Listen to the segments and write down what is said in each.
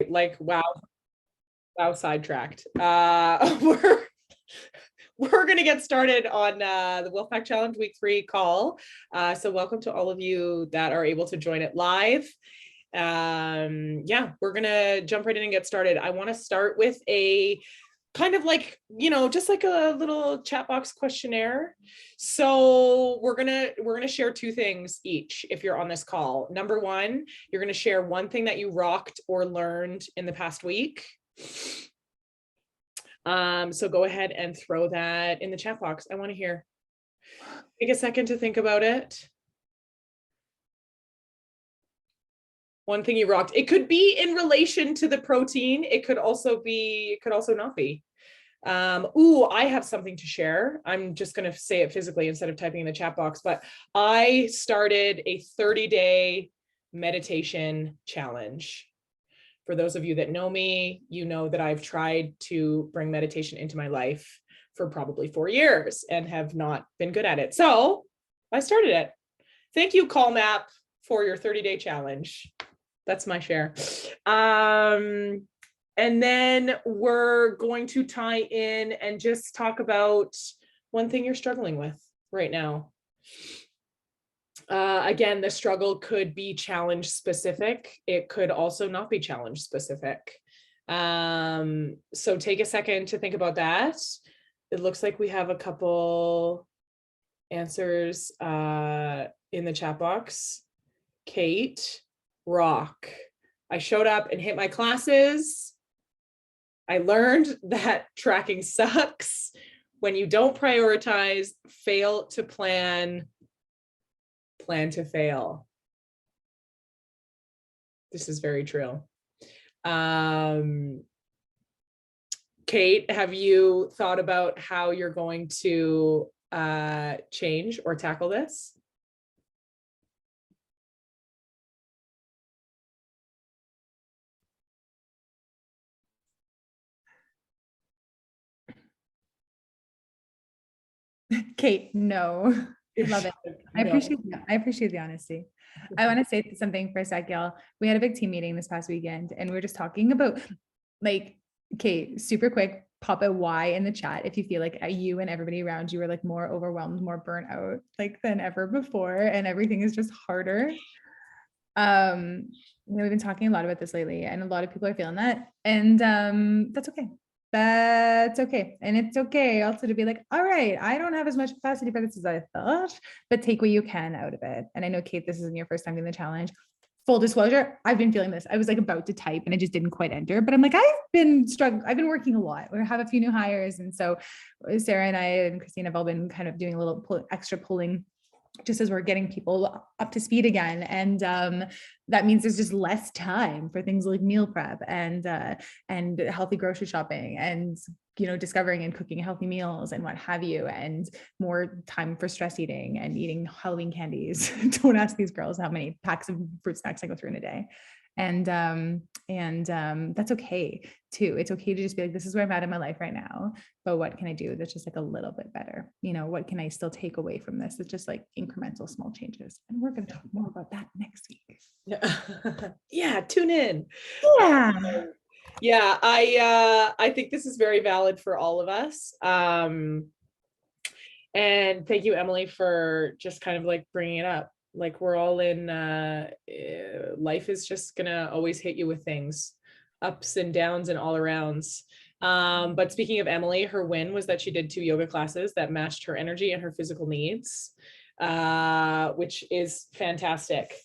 Like, wow, sidetracked. We're going to get started on the Wolf Pack Challenge Week 3 call. So welcome to all of you that are able to join it live. Yeah, we're going to jump right in and get started. I want to start with a kind of like, just like a little chat box questionnaire. So we're gonna share two things each if you're on this call. Number one, you're gonna share one thing that you rocked or learned in the past week. So go ahead and throw that in the chat box. I want to hear. Take a second to think about it. One thing you rocked. It could be in relation to the protein. It could also not be. I have something to share. I'm just going to say it physically instead of typing in the chat box, but I started a 30-day meditation challenge. For those of you that know me, you know that I've tried to bring meditation into my life for probably 4 years and have not been good at it. So I started it. Thank you, CallMap, for your 30-day challenge. That's my share. And then we're going to tie in and just talk about one thing you're struggling with right now. Again, the struggle could be challenge specific. It could also not be challenge specific. So take a second to think about that. It looks like we have a couple answers in the chat box. Kate, rock. I showed up and hit my classes. I learned that tracking sucks. When you don't prioritize, fail to plan to fail. This is very true. Kate, have you thought about how you're going to change or tackle this? Kate, no. I love it. I appreciate the honesty. I want to say something for a sec, y'all. We had a big team meeting this past weekend and we were just talking about, like, Kate, super quick, pop a Y in the chat if you feel like you and everybody around you are like more overwhelmed, more burnt out like than ever before, and everything is just harder. We've been talking a lot about this lately, and a lot of people are feeling that, and that's okay. That's okay. And it's okay also to be like, all right, I don't have as much capacity for this as I thought, but take what you can out of it. And I know, Kate, this isn't your first time doing the challenge. Full disclosure, I've been feeling this. I was like about to type and I just didn't quite enter, but I'm like, I've been struggling. I've been working a lot. We have a few new hires. And so Sarah and I and Christine have all been kind of doing a little extra pulling just as we're getting people up to speed again. And that means there's just less time for things like meal prep and healthy grocery shopping and, discovering and cooking healthy meals and what have you, and more time for stress eating and eating Halloween candies. Don't ask these girls how many packs of fruit snacks I go through in a day. And that's okay too. It's okay to just be like, this is where I'm at in my life right now, but what can I do that's just like a little bit better? What can I still take away from this? It's just like incremental small changes. And we're going to talk more about that next week. Yeah, tune in. Yeah. I think this is very valid for all of us. And thank you, Emily, for just kind of like bringing it up. Like, we're all in, life is just gonna always hit you with things, ups and downs and all arounds. But speaking of Emily, her win was that she did 2 yoga classes that matched her energy and her physical needs, which is fantastic.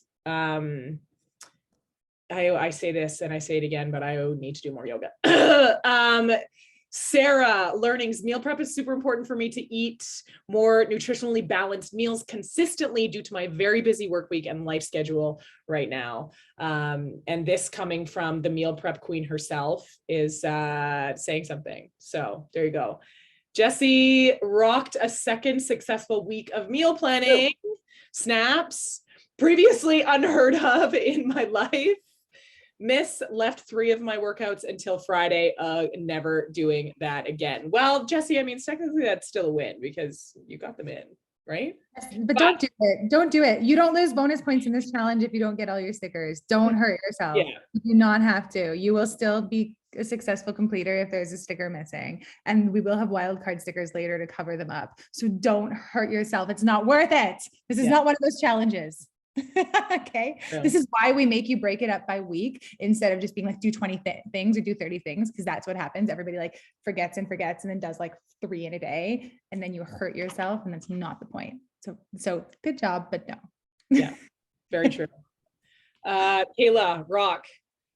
I say this and I say it again, but I need to do more yoga. Sarah, learnings. Meal prep is super important for me to eat more nutritionally balanced meals consistently due to my very busy work week and life schedule right now. And this coming from the meal prep queen herself is saying something. So there you go. Jessie rocked a second successful week of meal planning. Snaps, previously unheard of in my life. Miss left 3 of my workouts until Friday, never doing that again. Well, Jessie, I mean, technically that's still a win because you got them in, right? But don't do it. Don't do it. You don't lose bonus points in this challenge if you don't get all your stickers. Don't hurt yourself. Yeah. You do not have to. You will still be a successful completer if there's a sticker missing. And we will have wildcard stickers later to cover them up. So don't hurt yourself. It's not worth it. This is not one of those challenges. Okay. Yeah. This is why we make you break it up by week instead of just being like, do 20 things or do 30 things. Cause that's what happens. Everybody like forgets and then does like 3 in a day. And then you hurt yourself. And that's not the point. So good job, but no. Yeah, very true. Kayla, rock,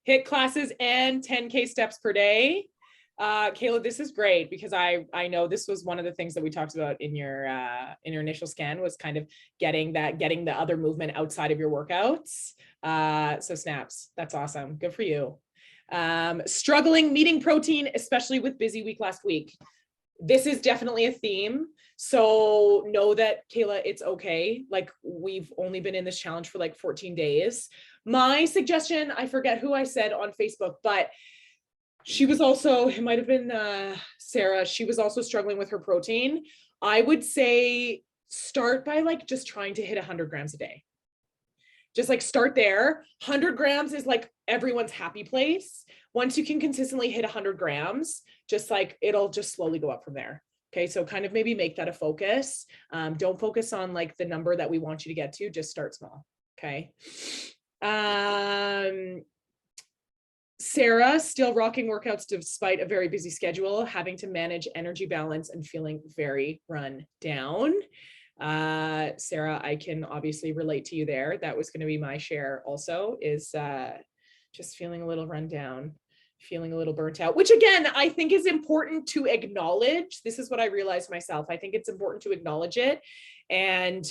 hit classes and 10K steps per day. Kayla, this is great because I know this was one of the things that we talked about in your initial scan was kind of getting the other movement outside of your workouts. So snaps, that's awesome. Good for you. Struggling meeting protein, especially with busy week last week. This is definitely a theme. So know that, Kayla, it's okay. Like we've only been in this challenge for like 14 days. My suggestion, I forget who I said on Facebook, but she was also, it might've been Sarah, she was also struggling with her protein. I would say start by like just trying to hit 100 grams a day. Just like start there. 100 grams is like everyone's happy place. Once you can consistently hit 100 grams, just like it'll just slowly go up from there. Okay, so kind of maybe make that a focus. Don't focus on like the number that we want you to get to, just start small. Okay. Sarah, still rocking workouts despite a very busy schedule, having to manage energy balance and feeling very run down. Sarah, I can obviously relate to you there. That was going to be my share also, is just feeling a little run down, feeling a little burnt out, which again, I think is important to acknowledge. This is what I realized myself. I think it's important to acknowledge it and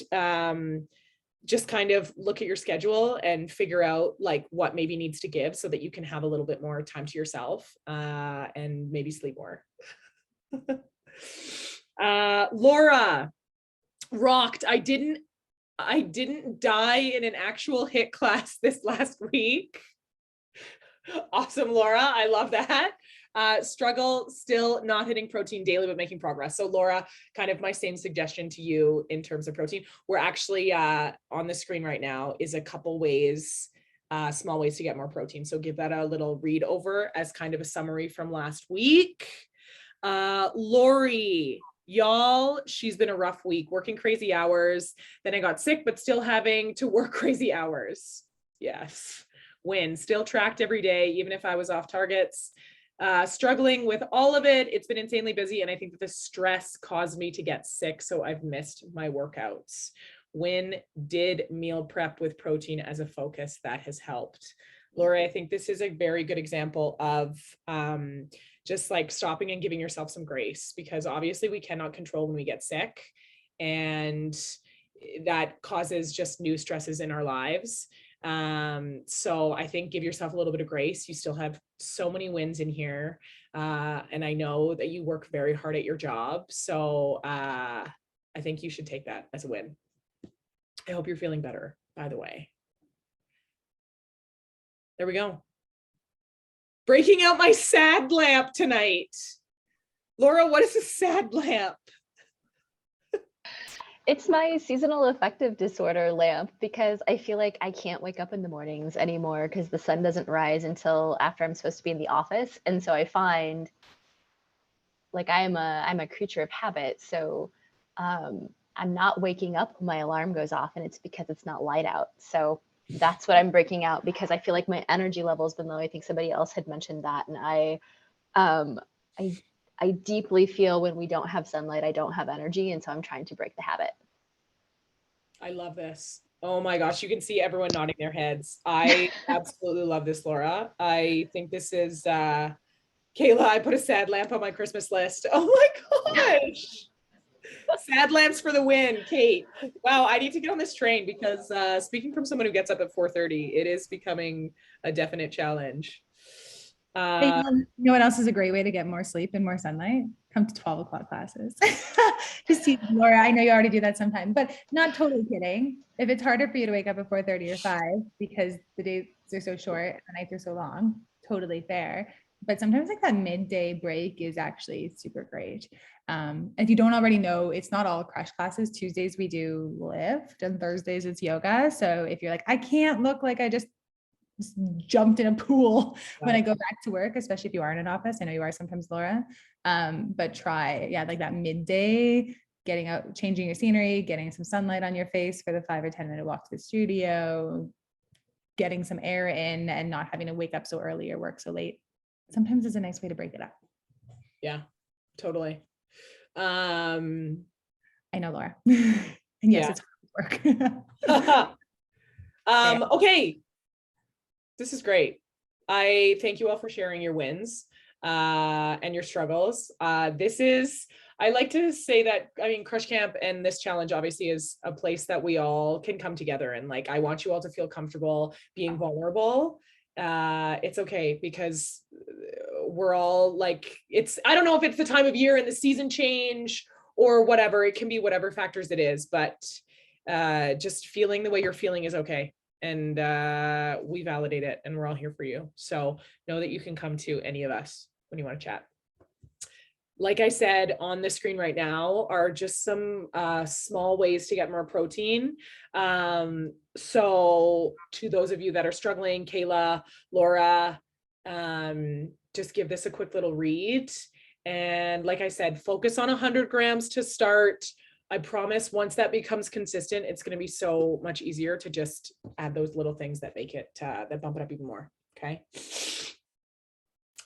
just kind of look at your schedule and figure out like what maybe needs to give so that you can have a little bit more time to yourself and maybe sleep more. Laura, rocked. I didn't die in an actual HIIT class this last week. Awesome, Laura. I love that. Struggle still not hitting protein daily, but making progress. So Laura, kind of my same suggestion to you in terms of protein. We're actually on the screen right now is a couple ways, small ways to get more protein. So give that a little read over as kind of a summary from last week. Lori, y'all, she's been a rough week, working crazy hours. Then I got sick, but still having to work crazy hours. Yes. Win, still tracked every day, even if I was off targets. Struggling with all of it. It's been insanely busy. And I think that the stress caused me to get sick. So I've missed my workouts. Win, did meal prep with protein as a focus. That has helped. Laura, I think this is a very good example of just like stopping and giving yourself some grace, because obviously we cannot control when we get sick. And that causes just new stresses in our lives. So I think give yourself a little bit of grace. You still have so many wins in here. And I know that you work very hard at your job. So I think you should take that as a win. I hope you're feeling better, by the way. There we go. Breaking out my sad lamp tonight. Laura, what is a sad lamp? It's my seasonal affective disorder lamp, because I feel like I can't wake up in the mornings anymore because the sun doesn't rise until after I'm supposed to be in the office. And so I find like I'm a creature of habit. So I'm not waking up when my alarm goes off, and it's because it's not light out. So that's what I'm breaking out, because I feel like my energy levels, even though I think somebody else had mentioned that, and I deeply feel when we don't have sunlight, I don't have energy. And so I'm trying to break the habit. I love this. Oh my gosh, you can see everyone nodding their heads. I absolutely love this, Laura. I think this is, Kayla, I put a sad lamp on my Christmas list. Oh my gosh. Sad lamps for the win, Kate. Wow, I need to get on this train because speaking from someone who gets up at 4:30, it is becoming a definite challenge. You know what else is a great way to get more sleep and more sunlight? Come to 12 o'clock classes. Just tease Laura. I know you already do that sometimes, but not totally kidding. If it's harder for you to wake up at 4:30 or 5 because the days are so short and the nights are so long, totally fair. but sometimes like that midday break is actually super great. If you don't already know, it's not all crush classes. Tuesdays we do lift and Thursdays it's yoga. So if you're like, I can't look like I just jumped in a pool when I go back to work, especially if you are in an office. I know you are sometimes, Laura. But try, yeah, like that midday, getting out, changing your scenery, getting some sunlight on your face for the 5 or 10 minute walk to the studio, getting some air in and not having to wake up so early or work so late. Sometimes it's a nice way to break it up. Yeah, totally. I know, Laura. And yes, Yeah. it's hard work. Okay. This is great. I thank you all for sharing your wins and your struggles. I like to say that, I mean, Crush Camp and this challenge obviously is a place that we all can come together. And like, I want you all to feel comfortable being vulnerable. It's okay, because we're all like, I don't know if it's the time of year and the season change or whatever, it can be whatever factors it is, but just feeling the way you're feeling is okay. And we validate it, and we're all here for you. So know that you can come to any of us when you want to chat. Like I said, on the screen right now are just some small ways to get more protein. So to those of you that are struggling, Kayla, Laura, just give this a quick little read. And like I said, focus on 100 grams to start. I promise once that becomes consistent, it's going to be so much easier to just add those little things that make it, that bump it up even more. Okay.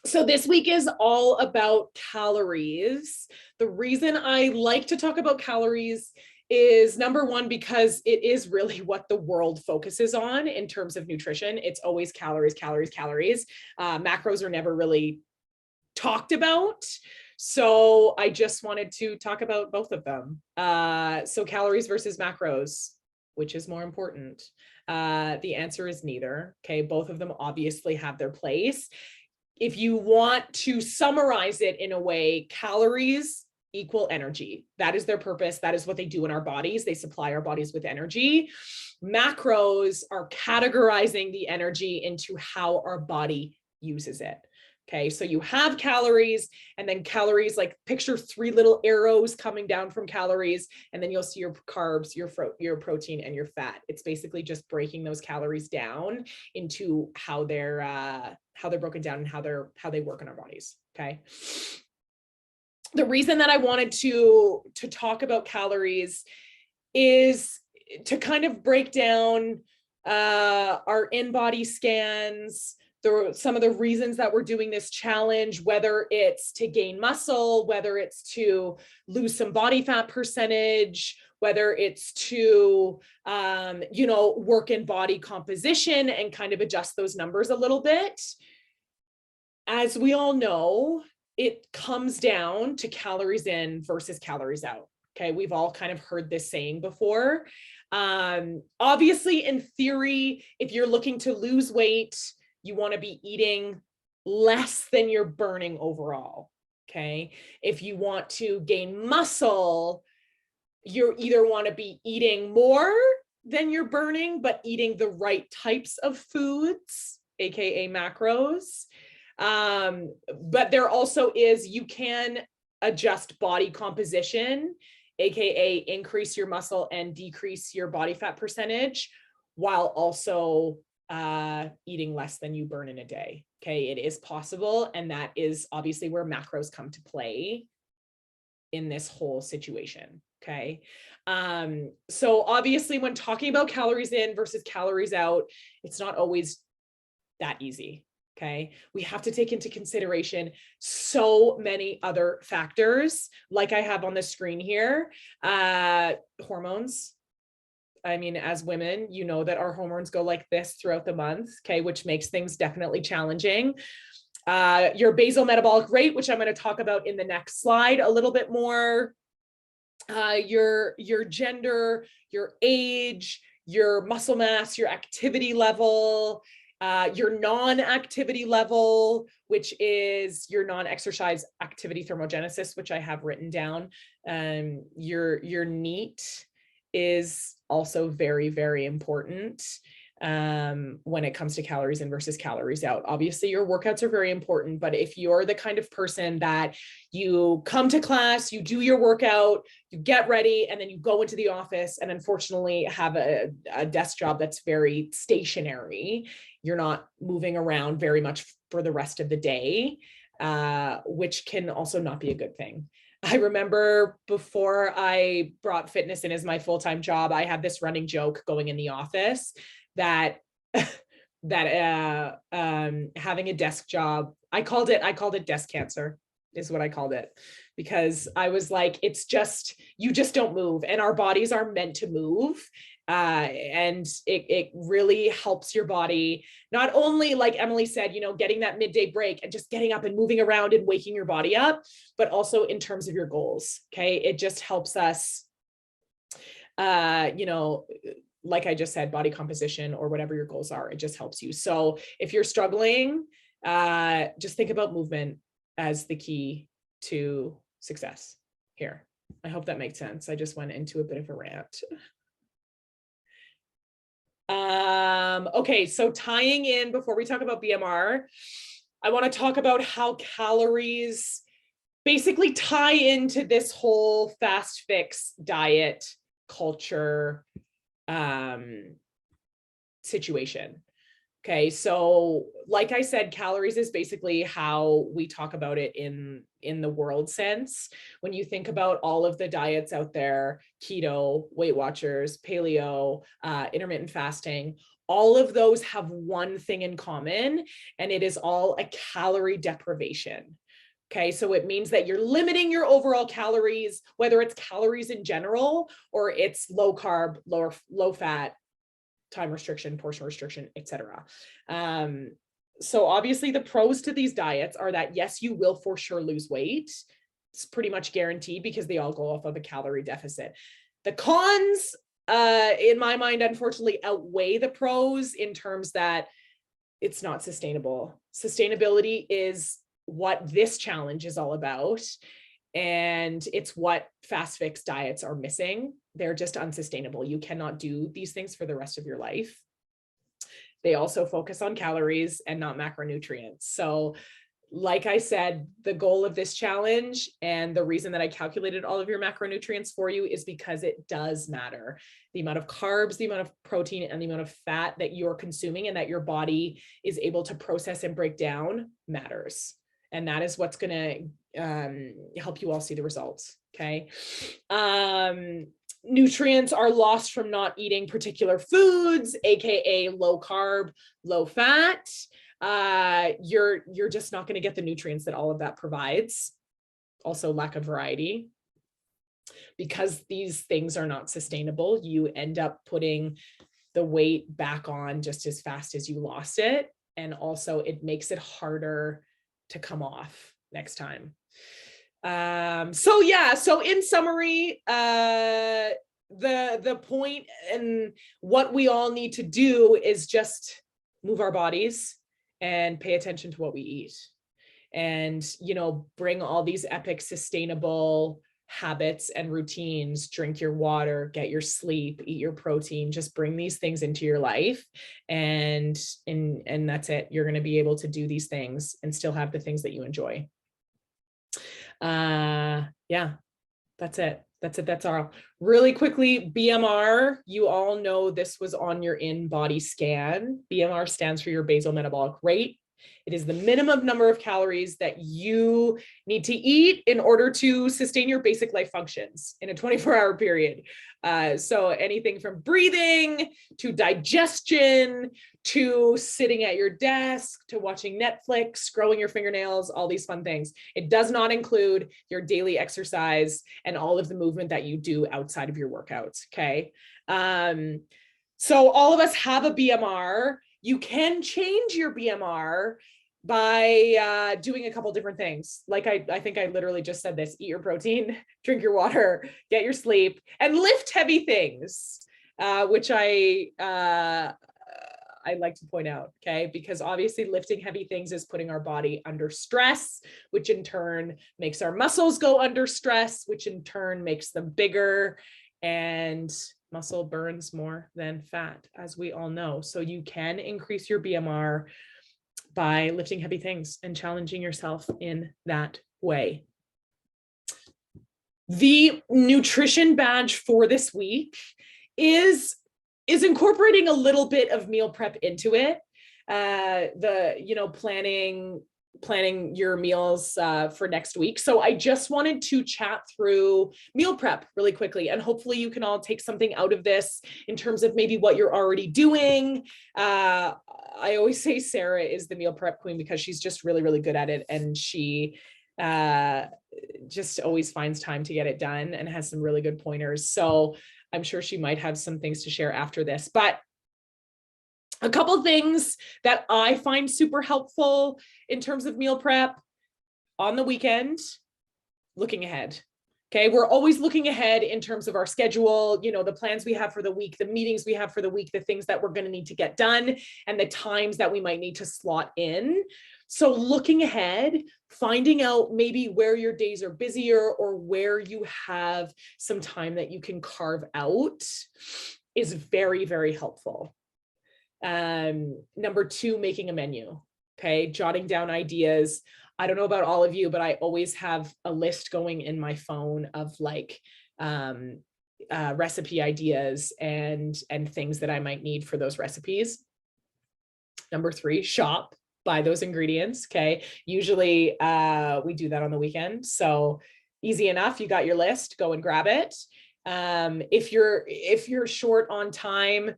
So this week is all about calories. The reason I like to talk about calories is, number one, because it is really what the world focuses on in terms of nutrition. It's always calories, calories, calories. Macros are never really talked about. So I just wanted to talk about both of them. So calories versus macros, which is more important? The answer is neither. Okay, both of them obviously have their place. If you want to summarize it in a way, calories equal energy. That is their purpose. That is what they do in our bodies. They supply our bodies with energy. Macros are categorizing the energy into how our body uses it. Okay, so you have calories, and then calories, like picture 3 little arrows coming down from calories, and then you'll see your carbs, your protein, and your fat. It's basically just breaking those calories down into how they're broken down and how they work in our bodies. Okay. The reason that I wanted to talk about calories is to kind of break down our in-body scans, some of the reasons that we're doing this challenge, whether it's to gain muscle, whether it's to lose some body fat percentage, whether it's to, work in body composition and kind of adjust those numbers a little bit. As we all know, it comes down to calories in versus calories out. Okay, we've all kind of heard this saying before. Obviously, in theory, if you're looking to lose weight, you want to be eating less than you're burning overall. Okay. If you want to gain muscle, you either want to be eating more than you're burning, but eating the right types of foods, AKA macros. But there also is, you can adjust body composition, AKA increase your muscle and decrease your body fat percentage, while also eating less than you burn in a day. Okay, it is possible. And that is obviously where macros come to play in this whole situation. Okay. So obviously when talking about calories in versus calories out, it's not always that easy. Okay. We have to take into consideration so many other factors, like I have on the screen here. Hormones. I mean, as women, you know that our hormones go like this throughout the month, okay, which makes things definitely challenging. Your basal metabolic rate, which I'm going to talk about in the next slide a little bit more. Your gender, your age, your muscle mass, your activity level, your non-activity level, which is your non-exercise activity thermogenesis, which I have written down. Your NEAT is also very, very important. when it comes to calories in versus calories out. Obviously, your workouts are very important, but if you're the kind of person that you come to class, you do your workout, you get ready, and then you go into the office and unfortunately have a desk job that's very stationary, you're not moving around very much for the rest of the day, which can also not be a good thing. I remember before I brought fitness in as my full-time job, I had this running joke going in the office that having a desk job, I called it desk cancer, is what I called it, because I was like, it's just, you just don't move, and our bodies are meant to move. And it really helps your body, not only, like Emily said, you know, getting that midday break and just getting up and moving around and waking your body up, but also in terms of your goals. Okay. It just helps us, you know, like I just said, body composition or whatever your goals are, it just helps you. So if you're struggling, just think about movement as the key to success here. I hope that makes sense. I just went into a bit of a rant. Okay, so tying in, before we talk about BMR, I want to talk about how calories basically tie into this whole fast fix diet culture situation. Okay, so like I said, calories is basically how we talk about it in the world sense. When you think about all of the diets out there, keto, Weight Watchers, paleo, intermittent fasting, all of those have one thing in common, and it is all a calorie deprivation. Okay, so it means that you're limiting your overall calories, whether it's calories in general or it's low carb, low fat, time restriction, portion restriction, etc. So obviously the pros to these diets are that yes, you will for sure lose weight. It's pretty much guaranteed because they all go off of a calorie deficit. The cons, in my mind, unfortunately outweigh the pros in terms that it's not sustainable. Sustainability is what this challenge is all about. And it's what fast fix diets are missing. They're just unsustainable. You cannot do these things for the rest of your life. They also focus on calories and not macronutrients. So like I said, the goal of this challenge and the reason that I calculated all of your macronutrients for you is because it does matter. The amount of carbs, the amount of protein, and the amount of fat that you're consuming and that your body is able to process and break down matters. And that is what's going to help you all see the results. Okay. Nutrients are lost from not eating particular foods, AKA low carb, low fat. You're just not going to get the nutrients that all of that provides. Also lack of variety. Because these things are not sustainable, you end up putting the weight back on just as fast as you lost it. And also it makes it harder to come off next time. So yeah, so in summary, the point and what we all need to do is just move our bodies and pay attention to what we eat, and, you know, bring all these epic sustainable habits and routines. Drink your water, get your sleep, eat your protein, just bring these things into your life, and that's it. You're going to be able to do these things and still have the things that you enjoy. Yeah, that's it. That's all. Really quickly, BMR, you all know this was on your in-body scan. BMR stands for your basal metabolic rate. It is the minimum number of calories that you need to eat in order to sustain your basic life functions in a 24-hour period. So anything from breathing to digestion to sitting at your desk to watching Netflix, growing your fingernails, all these fun things. It does not include your daily exercise and all of the movement that you do outside of your workouts. Okay. So all of us have a BMR. You can change your BMR by doing a couple different things. Like I think I literally just said this: eat your protein, drink your water, get your sleep, and lift heavy things, which I like to point out, okay? Because obviously lifting heavy things is putting our body under stress, which in turn makes our muscles go under stress, which in turn makes them bigger. And Muscle burns more than fat, as we all know. So you can increase your BMR by lifting heavy things and challenging yourself in that way. The nutrition badge for this week is incorporating a little bit of meal prep into it. Planning your meals for next week. So I just wanted to chat through meal prep really quickly, and hopefully you can all take something out of this in terms of maybe what you're already doing. I always say Sarah is the meal prep queen because she's just really, really good at it, and she just always finds time to get it done and has some really good pointers. So I'm sure she might have some things to share after this, but a couple things that I find super helpful in terms of meal prep on the weekend, looking ahead. Okay, we're always looking ahead in terms of our schedule, you know, the plans we have for the week, the meetings we have for the week, the things that we're going to need to get done, and the times that we might need to slot in. So looking ahead, finding out maybe where your days are busier or where you have some time that you can carve out is very, very helpful. Number two, making a menu. Okay, jotting down ideas. I don't know about all of you, but I always have a list going in my phone of like recipe ideas and things that I might need for those recipes. Number three, shop, buy those ingredients. Okay, usually we do that on the weekend, so easy enough. You got your list, go and grab it. If you're short on time,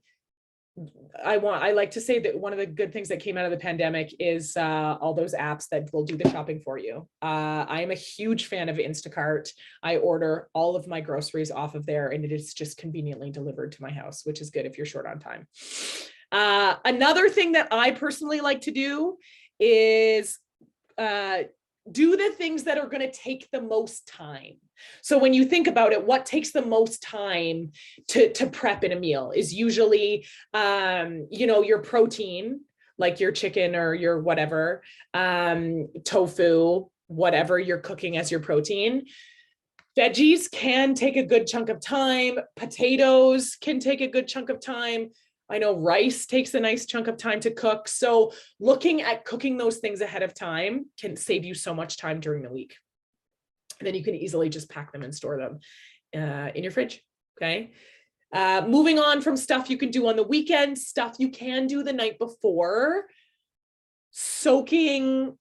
I like to say that one of the good things that came out of the pandemic is all those apps that will do the shopping for you. I am a huge fan of Instacart. I order all of my groceries off of there, and it is just conveniently delivered to my house, which is good if you're short on time. Another thing that I personally like to do is do the things that are going to take the most time. So when you think about it, what takes the most time to prep in a meal is usually, your protein, like your chicken or your whatever, tofu, whatever you're cooking as your protein. Veggies can take a good chunk of time. Potatoes can take a good chunk of time. I know rice takes a nice chunk of time to cook. So looking at cooking those things ahead of time can save you so much time during the week. And then you can easily just pack them and store them in your fridge. Okay. Moving on from stuff you can do on the weekend, stuff you can do the night before. Soaking,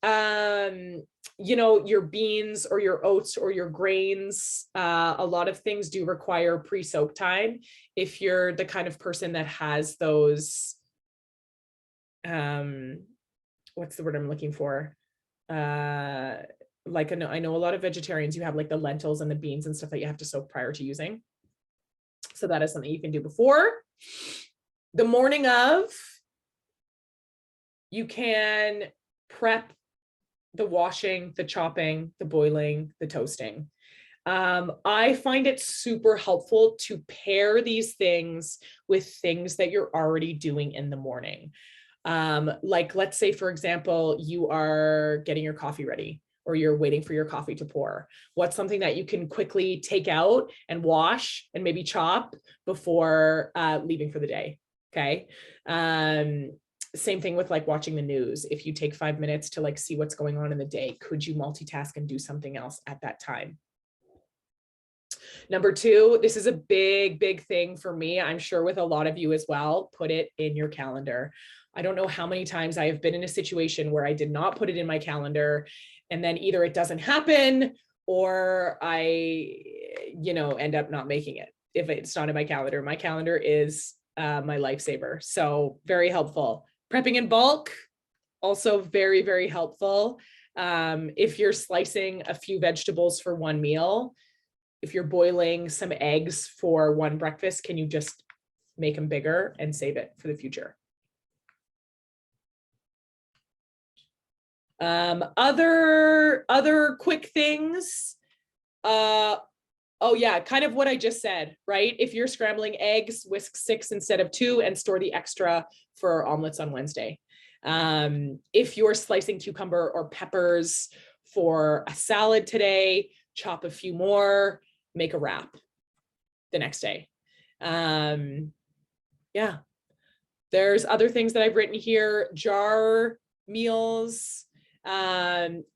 your beans or your oats or your grains. A lot of things do require pre-soak time. If you're the kind of person that has those, what's the word I'm looking for? Like I know a lot of vegetarians, you have like the lentils and the beans and stuff that you have to soak prior to using. So that is something you can do before. The morning of, you can prep the washing, the chopping, the boiling, the toasting. I find it super helpful to pair these things with things that you're already doing in the morning. Like let's say, for example, you are getting your coffee ready or you're waiting for your coffee to pour. What's something that you can quickly take out and wash and maybe chop before leaving for the day? Okay. Same thing with like watching the news. If you take 5 minutes to like see what's going on in the day, could you multitask and do something else at that time? Number two, this is a big, big thing for me. I'm sure with a lot of you as well, put it in your calendar. I don't know how many times I have been in a situation where I did not put it in my calendar, and then either it doesn't happen or I, end up not making it. If it's not in my calendar is my lifesaver. So very helpful. Prepping in bulk, also very, very helpful. If you're slicing a few vegetables for one meal, if you're boiling some eggs for one breakfast, can you just make them bigger and save it for the future? Other quick things. Oh yeah, kind of what I just said, right? If you're scrambling eggs, whisk 6 instead of 2 and store the extra for omelets on Wednesday. If you're slicing cucumber or peppers for a salad today, chop a few more, make a wrap the next day. Yeah, there's other things that I've written here: jar meals,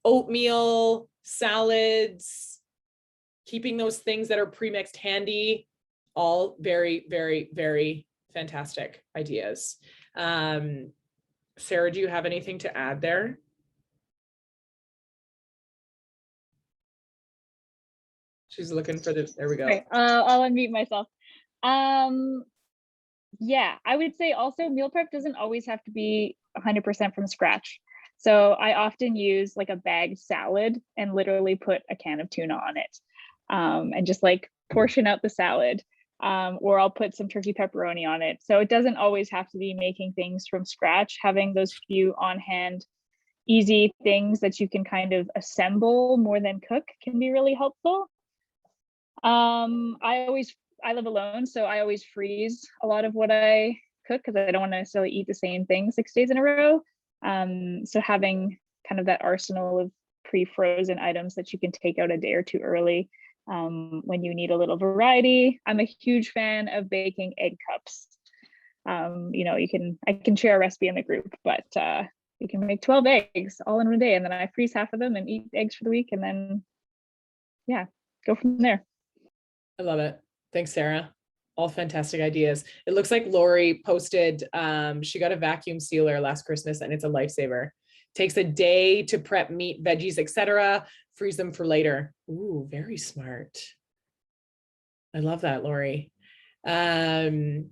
oatmeal, salads, keeping those things that are pre-mixed handy. All very, very, very fantastic ideas. Sarah, do you have anything to add there? She's looking for the, there we go. Okay, I'll unmute myself. Yeah, I would say also meal prep doesn't always have to be 100% from scratch. So I often use like a bagged salad and literally put a can of tuna on it, and just like portion out the salad. Or I'll put some turkey pepperoni on it. So it doesn't always have to be making things from scratch. Having those few on hand, easy things that you can kind of assemble more than cook can be really helpful. I live alone, so I always freeze a lot of what I cook because I don't want to necessarily eat the same thing 6 days in a row. So having kind of that arsenal of pre-frozen items that you can take out a day or two early when you need a little variety. I'm a huge fan of baking egg cups. You know, I can share a recipe in the group, but you can make 12 eggs all in one day, and then I freeze half of them and eat eggs for the week, and then yeah, go from there. I love it. Thanks, Sarah. All fantastic ideas. It looks like Lori posted, she got a vacuum sealer last Christmas and it's a lifesaver. Takes a day to prep meat, veggies, etc. Freeze them for later. Ooh, very smart. I love that, Lori. Okay,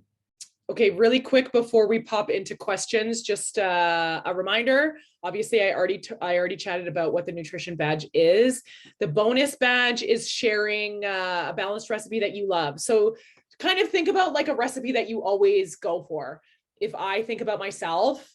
really quick before we pop into questions, just a reminder. Obviously, I already chatted about what the nutrition badge is. The bonus badge is sharing a balanced recipe that you love. So kind of think about like a recipe that you always go for. If I think about myself,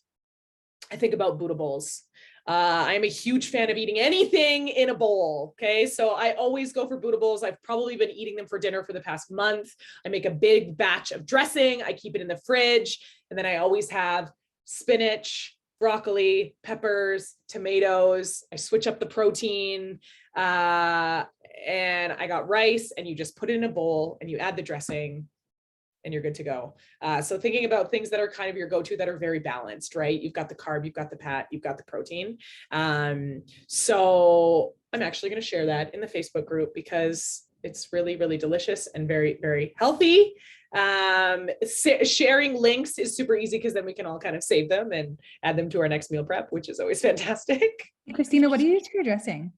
I think about Buddha bowls. I'm a huge fan of eating anything in a bowl. Okay. So I always go for Buddha bowls. I've probably been eating them for dinner for the past month. I make a big batch of dressing. I keep it in the fridge. And then I always have spinach, broccoli, peppers, tomatoes. I switch up the protein. And I got rice, and you just put it in a bowl and you add the dressing and you're good to go. So thinking about things that are kind of your go-to that are very balanced, right? You've got the carb, you've got the fat, you've got the protein. So I'm actually going to share that in the Facebook group because it's really, really delicious and very, very healthy. Sharing links is super easy because then we can all kind of save them and add them to our next meal prep, which is always fantastic. Christina, what do you use for your dressing?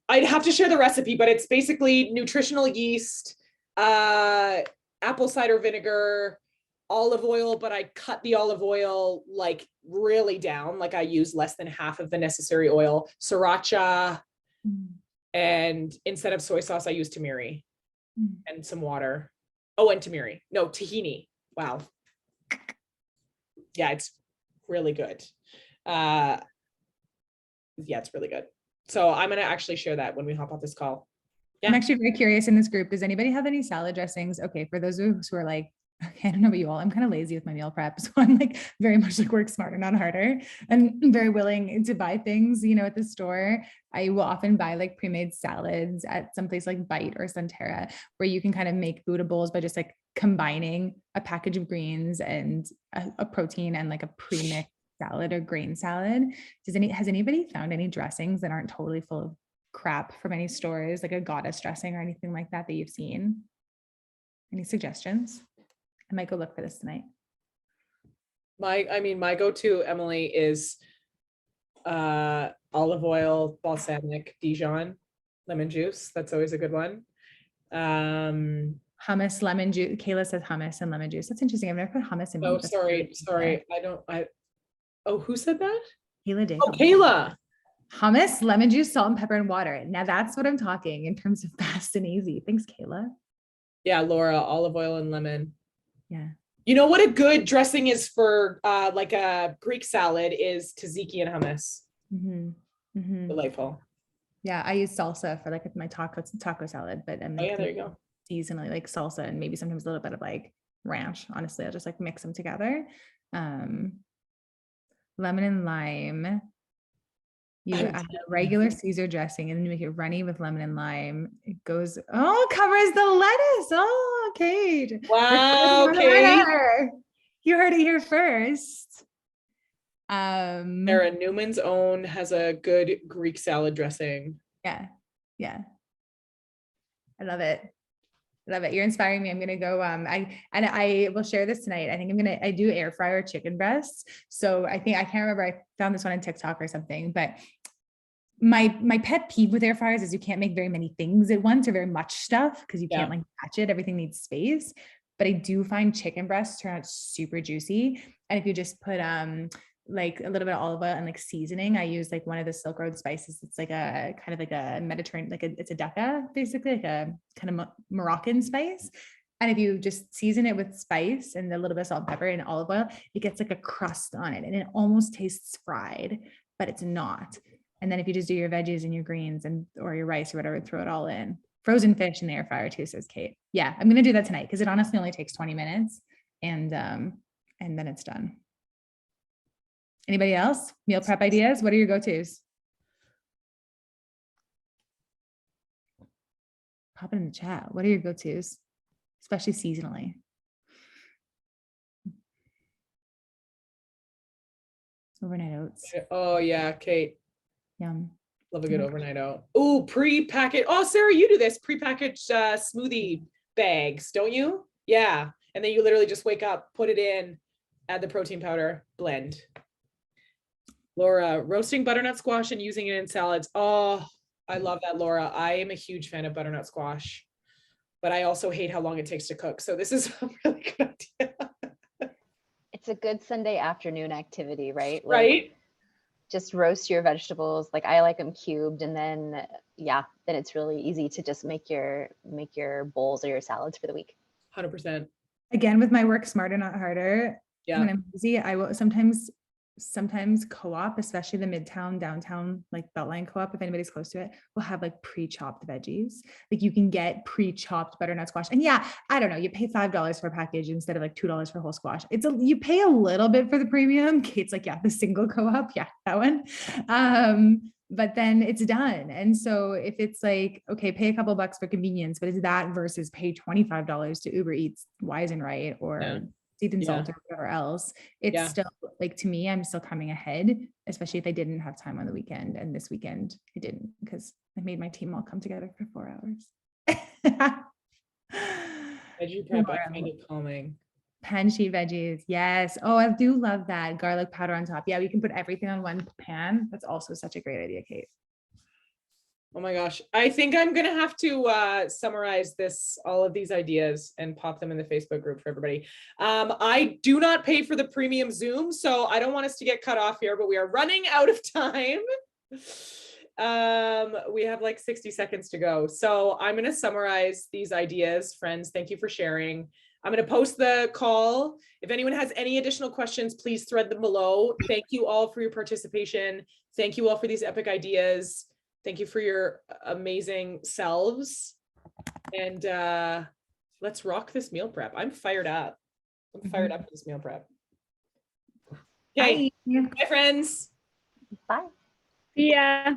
I'd have to share the recipe, but it's basically nutritional yeast, apple cider vinegar, olive oil, but I cut the olive oil like really down. Like I use less than half of the necessary oil, sriracha, and instead of soy sauce, I use tamari and some water. Oh, and tamari. No, tahini. Wow. Yeah, it's really good. Yeah, it's really good. So I'm going to actually share that when we hop off this call. Yeah. I'm actually very curious in this group. Does anybody have any salad dressings? Okay, for those of us who are like, okay, I don't know about you all, I'm kind of lazy with my meal prep. So I'm like very much like work smarter, not harder, and very willing to buy things, you know, at the store. I will often buy like pre-made salads at some place like Bite or Sunterra, where you can kind of make Buddha bowls by just like combining a package of greens and a protein and like a pre-mixed salad or grain salad. Has anybody found any dressings that aren't totally full of crap from any stores, like a goddess dressing or anything like that you've seen? Any suggestions? I might go look for this tonight. My go-to, Emily, is olive oil, balsamic, Dijon, lemon juice. That's always a good one. Hummus, lemon juice. Kayla says hummus and lemon juice. That's interesting. I've never put hummus in. Oh, sorry. Oh, who said that? Kayla did. Oh, Kayla. Hummus, lemon juice, salt and pepper and water. Now that's what I'm talking in terms of fast and easy. Thanks, Kayla. Yeah, Laura, olive oil and lemon. Yeah. You know what a good dressing is for like a Greek salad is tzatziki and hummus. Delightful. Yeah, I use salsa for like my taco salad, but I'm yeah, there you go. Seasonally like salsa and maybe sometimes a little bit of like ranch. Honestly, I'll just like mix them together. Lemon and lime. You I'm add a taking regular Caesar dressing and then you make it runny with lemon and lime. It goes, oh, covers the lettuce. Oh, Kate. Wow, You're Kate. winner. You heard it here first. Sarah Newman's Own has a good Greek salad dressing. Yeah. Yeah. I love it. Love it. You're inspiring me. I'm gonna go. I will share this tonight. I think I do air fryer chicken breasts. So I can't remember. I found this one on TikTok or something, but my pet peeve with air fryers is you can't make very many things at once or very much stuff because you can't like batch it. Everything needs space. But I do find chicken breasts turn out super juicy. And if you just put like a little bit of olive oil and like seasoning, I use like one of the Silk Road spices. It's like a kind of like a Mediterranean, it's a deca, basically like a kind of Moroccan spice. And if you just season it with spice and a little bit of salt and pepper and olive oil, it gets like a crust on it and it almost tastes fried, but it's not. And then if you just do your veggies and your greens and or your rice or whatever, throw it all in. Frozen fish in the air fryer too, says Kate. Yeah, I'm gonna do that tonight because it honestly only takes 20 minutes and then it's done. Anybody else? Meal prep ideas? What are your go-tos? Pop it in the chat. What are your go-tos? Especially seasonally. Overnight oats. Oh yeah, Kate. Yum. Love a good overnight oat. Oh, pre-packaged. Oh, Sarah, you do this pre-packaged smoothie bags, don't you? Yeah. And then you literally just wake up, put it in, add the protein powder, blend. Laura, roasting butternut squash and using it in salads. Oh, I love that, Laura. I am a huge fan of butternut squash, but I also hate how long it takes to cook. So this is a really good idea. It's a good Sunday afternoon activity, right? Like, Right? just roast your vegetables. Like I like them cubed, and then then it's really easy to just make your bowls or your salads for the week. 100%. Again, with my work smarter, not harder. Yeah. When I'm busy, I will sometimes co-op, especially the Midtown, downtown, like Beltline co-op, if anybody's close to it, will have like pre-chopped veggies. Like you can get pre-chopped butternut squash. And yeah, I don't know, you pay $5 for a package instead of like $2 for whole squash. You pay a little bit for the premium. Kate's like, yeah, the single co-op. Yeah, that one. But then it's done. And so if it's like, okay, pay a couple bucks for convenience, but it's that versus pay $25 to Uber Eats Wise and Right or Deep and Salt or whatever else, it's still like, to me, I'm still coming ahead, especially if I didn't have time on the weekend. And this weekend I didn't because I made my team all come together for 4 hours. Veggie prep, I find it calming. Pan sheet veggies. Yes. Oh, I do love that. Garlic powder on top. Yeah, we can put everything on one pan. That's also such a great idea, Kate. Oh my gosh. I think I'm going to have to summarize all of these ideas and pop them in the Facebook group for everybody. I do not pay for the premium Zoom, so I don't want us to get cut off here, but we are running out of time. We have like 60 seconds to go. So I'm going to summarize these ideas. Friends, thank you for sharing. I'm going to post the call. If anyone has any additional questions, please thread them below. Thank you all for your participation. Thank you all for these epic ideas. Thank you for your amazing selves. And let's rock this meal prep. I'm fired up. I'm fired up for this meal prep. Okay. Bye, friends. Bye. Yeah.